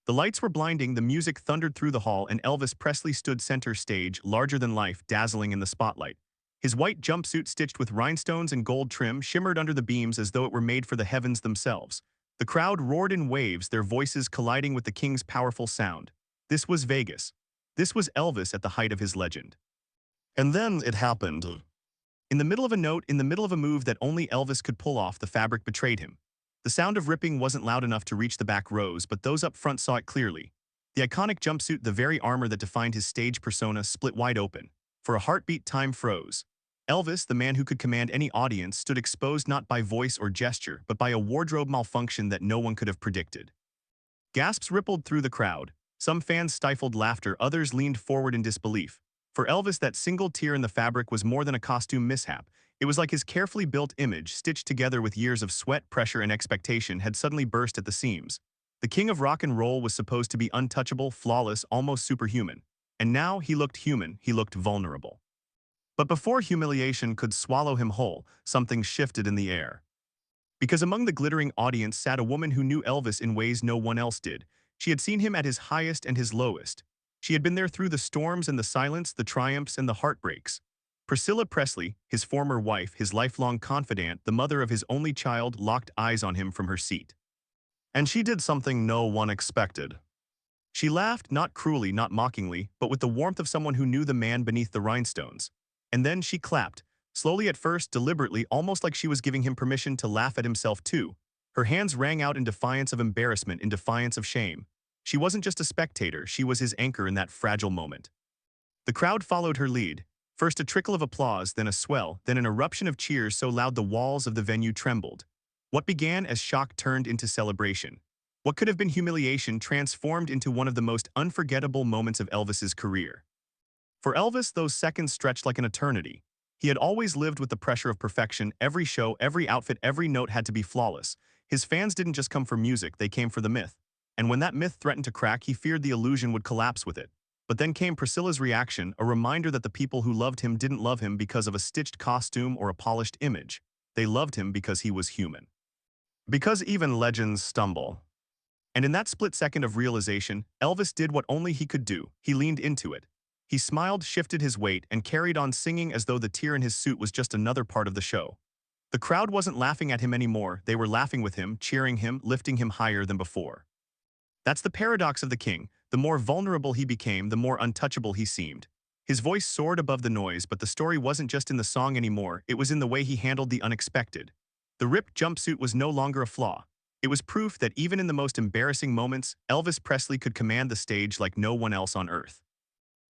The lights were blinding, the music thundered through the hall, and Elvis Presley stood center stage, larger than life, dazzling in the spotlight. His white jumpsuit stitched with rhinestones and gold trim shimmered under the beams as though it were made for the heavens themselves. The crowd roared in waves, their voices colliding with the king's powerful sound. This was Vegas. This was Elvis at the height of his legend. And then it happened. In the middle of a note, in the middle of a move that only Elvis could pull off, the fabric betrayed him. The sound of ripping wasn't loud enough to reach the back rows, but those up front saw it clearly. The iconic jumpsuit, the very armor that defined his stage persona, split wide open. For a heartbeat, time froze. Elvis, the man who could command any audience, stood exposed not by voice or gesture, but by a wardrobe malfunction that no one could have predicted. Gasps rippled through the crowd. Some fans stifled laughter, others leaned forward in disbelief. For Elvis, that single tear in the fabric was more than a costume mishap. It was like his carefully built image, stitched together with years of sweat, pressure, and expectation, had suddenly burst at the seams. The king of rock and roll was supposed to be untouchable, flawless, almost superhuman. And now he looked human, he looked vulnerable. But before humiliation could swallow him whole, something shifted in the air. Because among the glittering audience sat a woman who knew Elvis in ways no one else did. She had seen him at his highest and his lowest. She had been there through the storms and the silence, the triumphs and the heartbreaks. Priscilla Presley, his former wife, his lifelong confidant, the mother of his only child, locked eyes on him from her seat. And she did something no one expected. She laughed, not cruelly, not mockingly, but with the warmth of someone who knew the man beneath the rhinestones. And then she clapped, slowly at first, deliberately, almost like she was giving him permission to laugh at himself too. Her hands rang out in defiance of embarrassment, in defiance of shame. She wasn't just a spectator, she was his anchor in that fragile moment. The crowd followed her lead. First a trickle of applause, then a swell, then an eruption of cheers so loud the walls of the venue trembled. What began as shock turned into celebration. What could have been humiliation transformed into one of the most unforgettable moments of Elvis's career. For Elvis, those seconds stretched like an eternity. He had always lived with the pressure of perfection. Every show, every outfit, every note had to be flawless. His fans didn't just come for music, they came for the myth. And when that myth threatened to crack, he feared the illusion would collapse with it. But then came Priscilla's reaction, a reminder that the people who loved him didn't love him because of a stitched costume or a polished image. They loved him because he was human. Because even legends stumble. And in that split second of realization, Elvis did what only he could do. He leaned into it. He smiled, shifted his weight, and carried on singing as though the tear in his suit was just another part of the show. The crowd wasn't laughing at him anymore, they were laughing with him, cheering him, lifting him higher than before. That's the paradox of the king. The more vulnerable he became, the more untouchable he seemed. His voice soared above the noise, but the story wasn't just in the song anymore, it was in the way he handled the unexpected. The ripped jumpsuit was no longer a flaw. It was proof that even in the most embarrassing moments, Elvis Presley could command the stage like no one else on earth.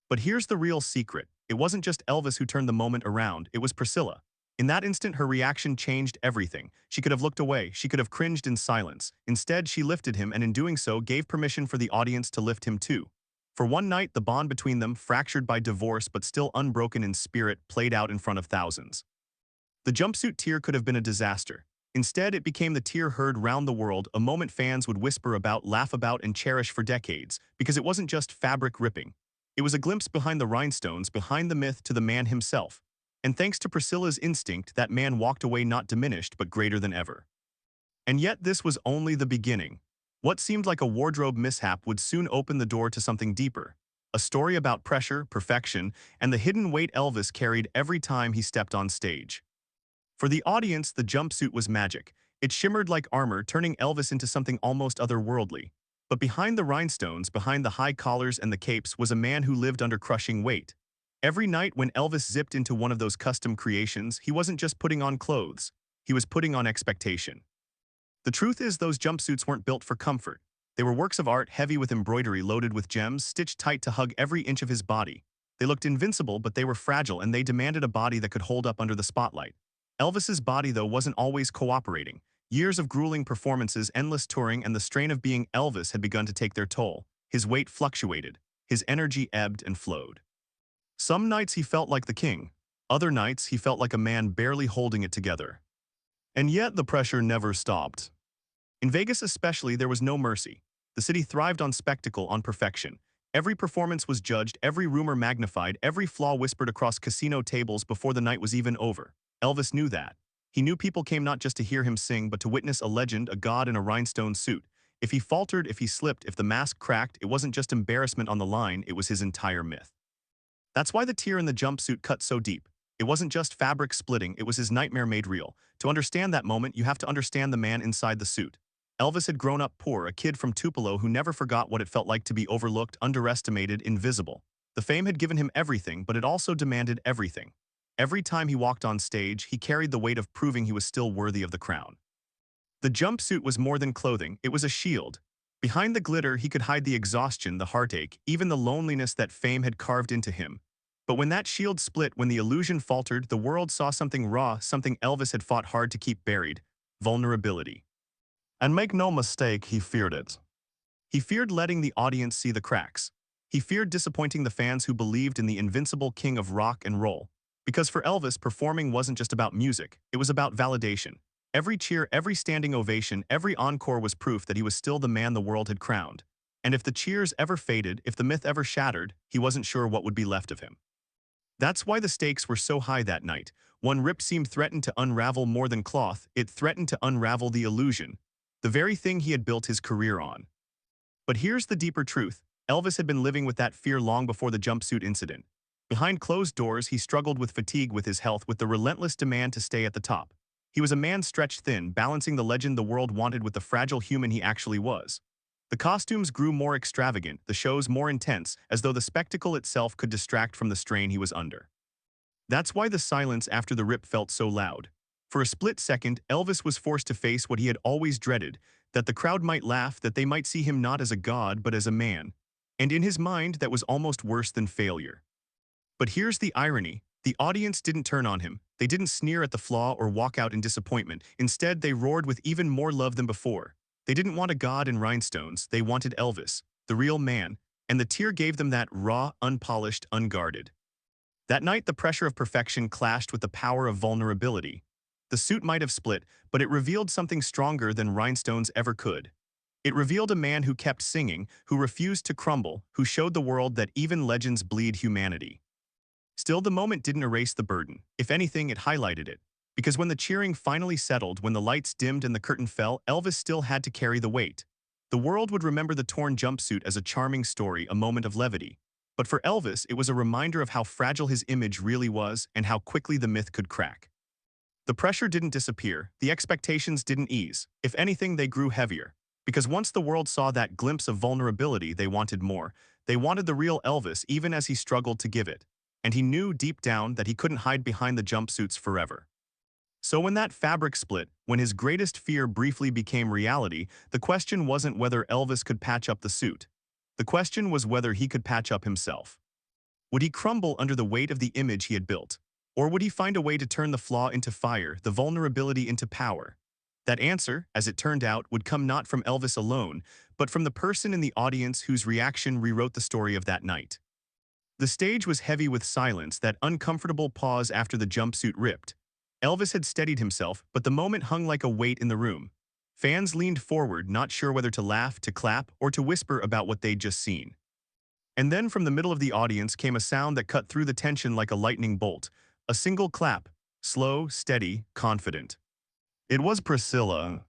But here's the real secret. It wasn't just Elvis who turned the moment around, it was Priscilla. In that instant, her reaction changed everything. She could have looked away, she could have cringed in silence. Instead, she lifted him and in doing so gave permission for the audience to lift him too. For one night, the bond between them, fractured by divorce but still unbroken in spirit, played out in front of thousands. The jumpsuit tear could have been a disaster. Instead, it became the tear heard round the world, a moment fans would whisper about, laugh about, and cherish for decades, because it wasn't just fabric ripping. It was a glimpse behind the rhinestones, behind the myth, to the man himself. And thanks to Priscilla's instinct, that man walked away not diminished but greater than ever. And yet this was only the beginning. What seemed like a wardrobe mishap would soon open the door to something deeper. A story about pressure, perfection, and the hidden weight Elvis carried every time he stepped on stage. For the audience, the jumpsuit was magic. It shimmered like armor, turning Elvis into something almost otherworldly. But behind the rhinestones, behind the high collars and the capes, was a man who lived under crushing weight. Every night when Elvis zipped into one of those custom creations, he wasn't just putting on clothes, he was putting on expectation. The truth is, those jumpsuits weren't built for comfort. They were works of art, heavy with embroidery, loaded with gems, stitched tight to hug every inch of his body. They looked invincible, but they were fragile, and they demanded a body that could hold up under the spotlight. Elvis's body, though, wasn't always cooperating. Years of grueling performances, endless touring, and the strain of being Elvis had begun to take their toll. His weight fluctuated. His energy ebbed and flowed. Some nights he felt like the king. Other nights he felt like a man barely holding it together. And yet the pressure never stopped. In Vegas especially, there was no mercy. The city thrived on spectacle, on perfection. Every performance was judged, every rumor magnified, every flaw whispered across casino tables before the night was even over. Elvis knew that. He knew people came not just to hear him sing, but to witness a legend, a god in a rhinestone suit. If he faltered, if he slipped, if the mask cracked, it wasn't just embarrassment on the line, it was his entire myth. That's why the tear in the jumpsuit cut so deep. It wasn't just fabric splitting, it was his nightmare made real. To understand that moment, you have to understand the man inside the suit. Elvis had grown up poor, a kid from Tupelo who never forgot what it felt like to be overlooked, underestimated, invisible. The fame had given him everything, but it also demanded everything. Every time he walked on stage, he carried the weight of proving he was still worthy of the crown. The jumpsuit was more than clothing, it was a shield. Behind the glitter, he could hide the exhaustion, the heartache, even the loneliness that fame had carved into him. But when that shield split, when the illusion faltered, the world saw something raw, something Elvis had fought hard to keep buried: vulnerability. And make no mistake, he feared it. He feared letting the audience see the cracks. He feared disappointing the fans who believed in the invincible king of rock and roll. Because for Elvis, performing wasn't just about music, it was about validation. Every cheer, every standing ovation, every encore was proof that he was still the man the world had crowned. And if the cheers ever faded, if the myth ever shattered, he wasn't sure what would be left of him. That's why the stakes were so high that night. One ripped seam threatened to unravel more than cloth, it threatened to unravel the illusion, the very thing he had built his career on. But here's the deeper truth. Elvis had been living with that fear long before the jumpsuit incident. Behind closed doors, he struggled with fatigue, with his health, with the relentless demand to stay at the top. He was a man stretched thin, balancing the legend the world wanted with the fragile human he actually was. The costumes grew more extravagant, the shows more intense, as though the spectacle itself could distract from the strain he was under. That's why the silence after the rip felt so loud. For a split second, Elvis was forced to face what he had always dreaded, that the crowd might laugh, that they might see him not as a god but as a man. And in his mind, that was almost worse than failure. But here's the irony. The audience didn't turn on him. They didn't sneer at the flaw or walk out in disappointment. Instead, they roared with even more love than before. They didn't want a god in rhinestones. They wanted Elvis, the real man, and the tear gave them that raw, unpolished, unguarded. That night, the pressure of perfection clashed with the power of vulnerability. The suit might have split, but it revealed something stronger than rhinestones ever could. It revealed a man who kept singing, who refused to crumble, who showed the world that even legends bleed humanity. Still, the moment didn't erase the burden. If anything, it highlighted it. Because when the cheering finally settled, when the lights dimmed and the curtain fell, Elvis still had to carry the weight. The world would remember the torn jumpsuit as a charming story, a moment of levity. But for Elvis, it was a reminder of how fragile his image really was and how quickly the myth could crack. The pressure didn't disappear, the expectations didn't ease. If anything, they grew heavier. Because once the world saw that glimpse of vulnerability, they wanted more. They wanted the real Elvis, even as he struggled to give it. And he knew deep down that he couldn't hide behind the jumpsuits forever. So when that fabric split, when his greatest fear briefly became reality, the question wasn't whether Elvis could patch up the suit. The question was whether he could patch up himself. Would he crumble under the weight of the image he had built? Or would he find a way to turn the flaw into fire, the vulnerability into power? That answer, as it turned out, would come not from Elvis alone, but from the person in the audience whose reaction rewrote the story of that night. The stage was heavy with silence, that uncomfortable pause after the jumpsuit ripped. Elvis had steadied himself, but the moment hung like a weight in the room. Fans leaned forward, not sure whether to laugh, to clap, or to whisper about what they'd just seen. And then from the middle of the audience came a sound that cut through the tension like a lightning bolt. A single clap, slow, steady, confident. It was Priscilla.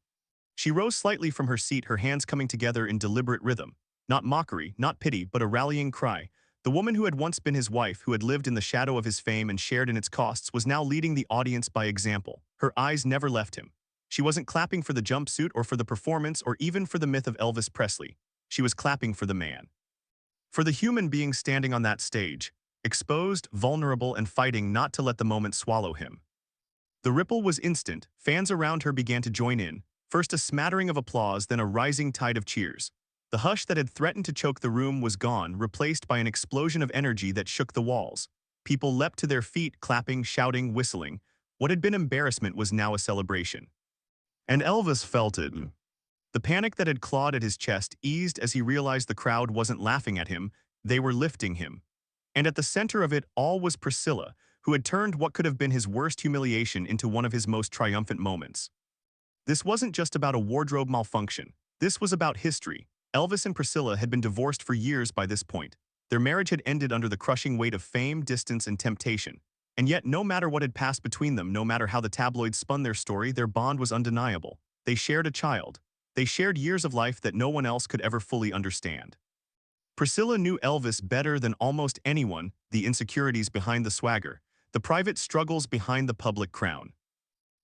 She rose slightly from her seat, her hands coming together in deliberate rhythm. Not mockery, not pity, but a rallying cry. The woman who had once been his wife, who had lived in the shadow of his fame and shared in its costs, was now leading the audience by example. Her eyes never left him. She wasn't clapping for the jumpsuit or for the performance or even for the myth of Elvis Presley. She was clapping for the man. For the human being standing on that stage, exposed, vulnerable, and fighting not to let the moment swallow him. The ripple was instant. Fans around her began to join in. First a smattering of applause, then a rising tide of cheers. The hush that had threatened to choke the room was gone, replaced by an explosion of energy that shook the walls. People leapt to their feet, clapping, shouting, whistling. What had been embarrassment was now a celebration. And Elvis felt it. The panic that had clawed at his chest eased as he realized the crowd wasn't laughing at him, they were lifting him. And at the center of it all was Priscilla, who had turned what could have been his worst humiliation into one of his most triumphant moments. This wasn't just about a wardrobe malfunction. This was about history. Elvis and Priscilla had been divorced for years by this point. Their marriage had ended under the crushing weight of fame, distance, and temptation. And yet, no matter what had passed between them, no matter how the tabloids spun their story, their bond was undeniable. They shared a child. They shared years of life that no one else could ever fully understand. Priscilla knew Elvis better than almost anyone, the insecurities behind the swagger, the private struggles behind the public crown.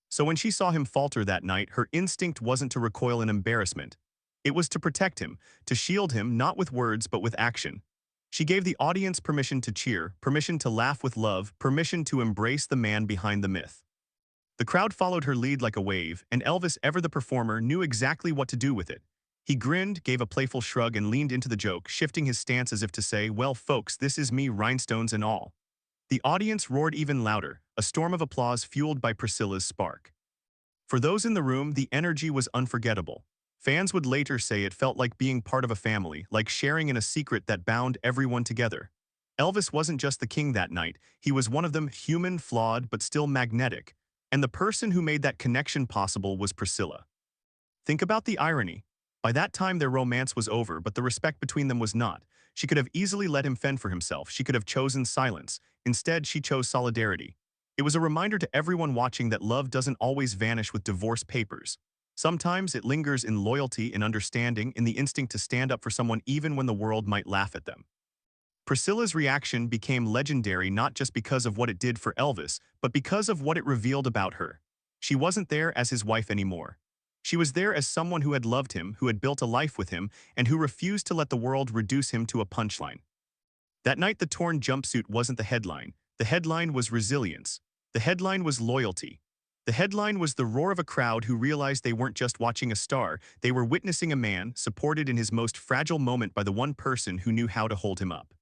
So when she saw him falter that night, her instinct wasn't to recoil in embarrassment. It was to protect him, to shield him not with words but with action. She gave the audience permission to cheer, permission to laugh with love, permission to embrace the man behind the myth. The crowd followed her lead like a wave, and Elvis, ever the performer, knew exactly what to do with it. He grinned, gave a playful shrug, and leaned into the joke, shifting his stance as if to say, "Well, folks, this is me, rhinestones and all." The audience roared even louder, a storm of applause fueled by Priscilla's spark. For those in the room, the energy was unforgettable. Fans would later say it felt like being part of a family, like sharing in a secret that bound everyone together. Elvis wasn't just the king that night, he was one of them, human, flawed, but still magnetic. And the person who made that connection possible was Priscilla. Think about the irony. By that time their romance was over, but the respect between them was not. She could have easily let him fend for himself, she could have chosen silence. Instead, she chose solidarity. It was a reminder to everyone watching that love doesn't always vanish with divorce papers. Sometimes it lingers in loyalty, in understanding, in the instinct to stand up for someone even when the world might laugh at them. Priscilla's reaction became legendary not just because of what it did for Elvis, but because of what it revealed about her. She wasn't there as his wife anymore. She was there as someone who had loved him, who had built a life with him, and who refused to let the world reduce him to a punchline. That night, the torn jumpsuit wasn't the headline. The headline was resilience. The headline was loyalty. The headline was the roar of a crowd who realized they weren't just watching a star, they were witnessing a man supported in his most fragile moment by the one person who knew how to hold him up.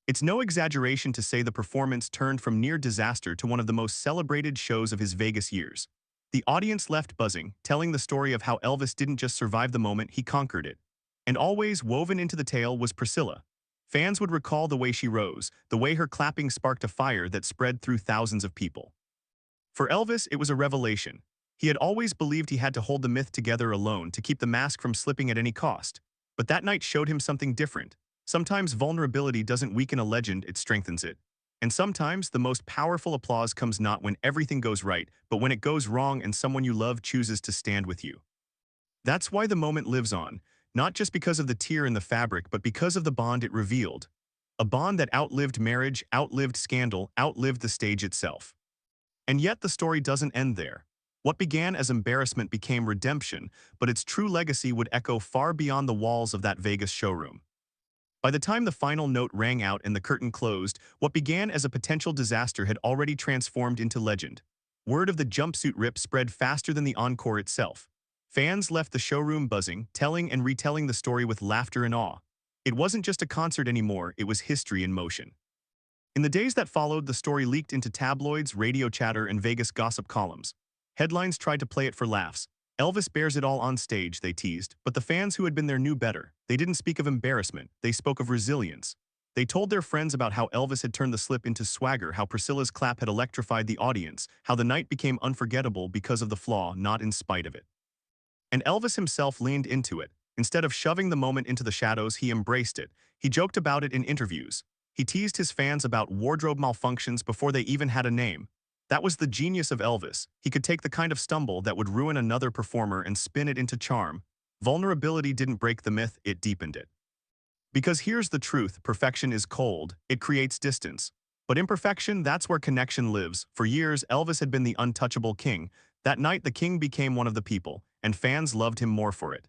It's no exaggeration to say the performance turned from near disaster to one of the most celebrated shows of his Vegas years. The audience left buzzing, telling the story of how Elvis didn't just survive the moment, he conquered it. And always woven into the tale was Priscilla. Fans would recall the way she rose, the way her clapping sparked a fire that spread through thousands of people. For Elvis, it was a revelation. He had always believed he had to hold the myth together alone to keep the mask from slipping at any cost. But that night showed him something different. Sometimes vulnerability doesn't weaken a legend, it strengthens it. And sometimes the most powerful applause comes not when everything goes right, but when it goes wrong and someone you love chooses to stand with you. That's why the moment lives on, not just because of the tear in the fabric, but because of the bond it revealed. A bond that outlived marriage, outlived scandal, outlived the stage itself. And yet the story doesn't end there. What began as embarrassment became redemption, but its true legacy would echo far beyond the walls of that Vegas showroom. By the time the final note rang out and the curtain closed, what began as a potential disaster had already transformed into legend. Word of the jumpsuit rip spread faster than the encore itself. Fans left the showroom buzzing, telling and retelling the story with laughter and awe. It wasn't just a concert anymore, it was history in motion. In the days that followed, the story leaked into tabloids, radio chatter, and Vegas gossip columns. Headlines tried to play it for laughs. Elvis bears it all on stage, they teased, but the fans who had been there knew better. They didn't speak of embarrassment, they spoke of resilience. They told their friends about how Elvis had turned the slip into swagger, how Priscilla's clap had electrified the audience, how the night became unforgettable because of the flaw, not in spite of it. And Elvis himself leaned into it. Instead of shoving the moment into the shadows, he embraced it. He joked about it in interviews. He teased his fans about wardrobe malfunctions before they even had a name. That was the genius of Elvis. He could take the kind of stumble that would ruin another performer and spin it into charm. Vulnerability didn't break the myth, it deepened it. Because here's the truth, perfection is cold, it creates distance. But imperfection, that's where connection lives. For years, Elvis had been the untouchable king. That night, the king became one of the people, and fans loved him more for it.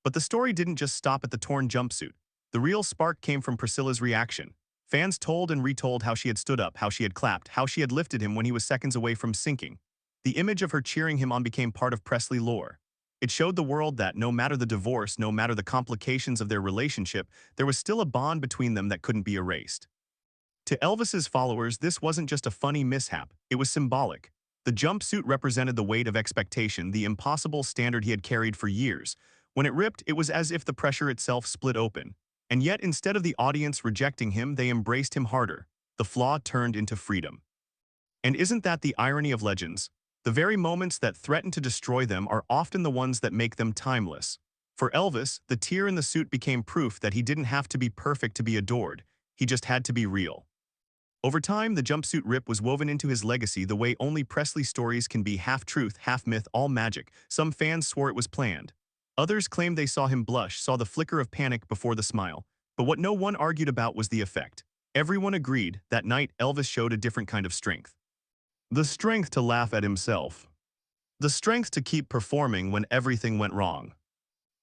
But the story didn't just stop at the torn jumpsuit. The real spark came from Priscilla's reaction. Fans told and retold how she had stood up, how she had clapped, how she had lifted him when he was seconds away from sinking. The image of her cheering him on became part of Presley lore. It showed the world that no matter the divorce, no matter the complications of their relationship, there was still a bond between them that couldn't be erased. To Elvis's followers, this wasn't just a funny mishap, it was symbolic. The jumpsuit represented the weight of expectation, the impossible standard he had carried for years. When it ripped, it was as if the pressure itself split open. And yet, instead of the audience rejecting him, they embraced him harder. The flaw turned into freedom. And isn't that the irony of legends? The very moments that threaten to destroy them are often the ones that make them timeless. For Elvis, the tear in the suit became proof that he didn't have to be perfect to be adored. He just had to be real. Over time, the jumpsuit rip was woven into his legacy the way only Presley stories can be, half truth, half myth, all magic. Some fans swore it was planned. Others claimed they saw him blush, saw the flicker of panic before the smile. But what no one argued about was the effect. Everyone agreed that night Elvis showed a different kind of strength. The strength to laugh at himself. The strength to keep performing when everything went wrong.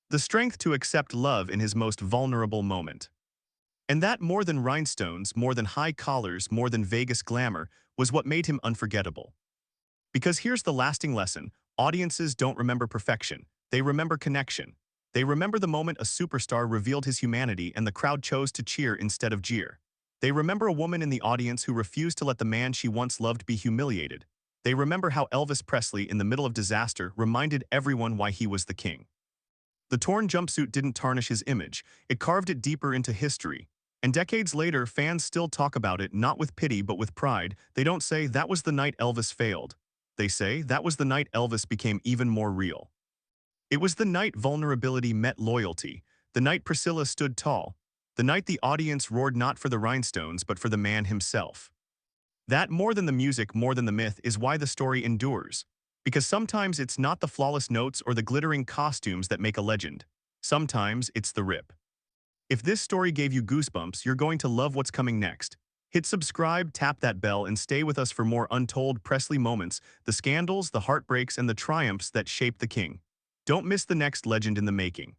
The strength to accept love in his most vulnerable moment. And that, more than rhinestones, more than high collars, more than Vegas glamour, was what made him unforgettable. Because here's the lasting lesson: audiences don't remember perfection, they remember connection. They remember the moment a superstar revealed his humanity and the crowd chose to cheer instead of jeer. They remember a woman in the audience who refused to let the man she once loved be humiliated. They remember how Elvis Presley, in the middle of disaster, reminded everyone why he was the king. The torn jumpsuit didn't tarnish his image, it carved it deeper into history. And decades later, fans still talk about it, not with pity but with pride. They don't say, "That was the night Elvis failed." They say, "That was the night Elvis became even more real." It was the night vulnerability met loyalty, the night Priscilla stood tall, the night the audience roared not for the rhinestones but for the man himself. That, more than the music, more than the myth, is why the story endures. Because sometimes it's not the flawless notes or the glittering costumes that make a legend. Sometimes it's the rip. If this story gave you goosebumps, you're going to love what's coming next. Hit subscribe, tap that bell, and stay with us for more untold Presley moments, the scandals, the heartbreaks, and the triumphs that shaped the king. Don't miss the next legend in the making.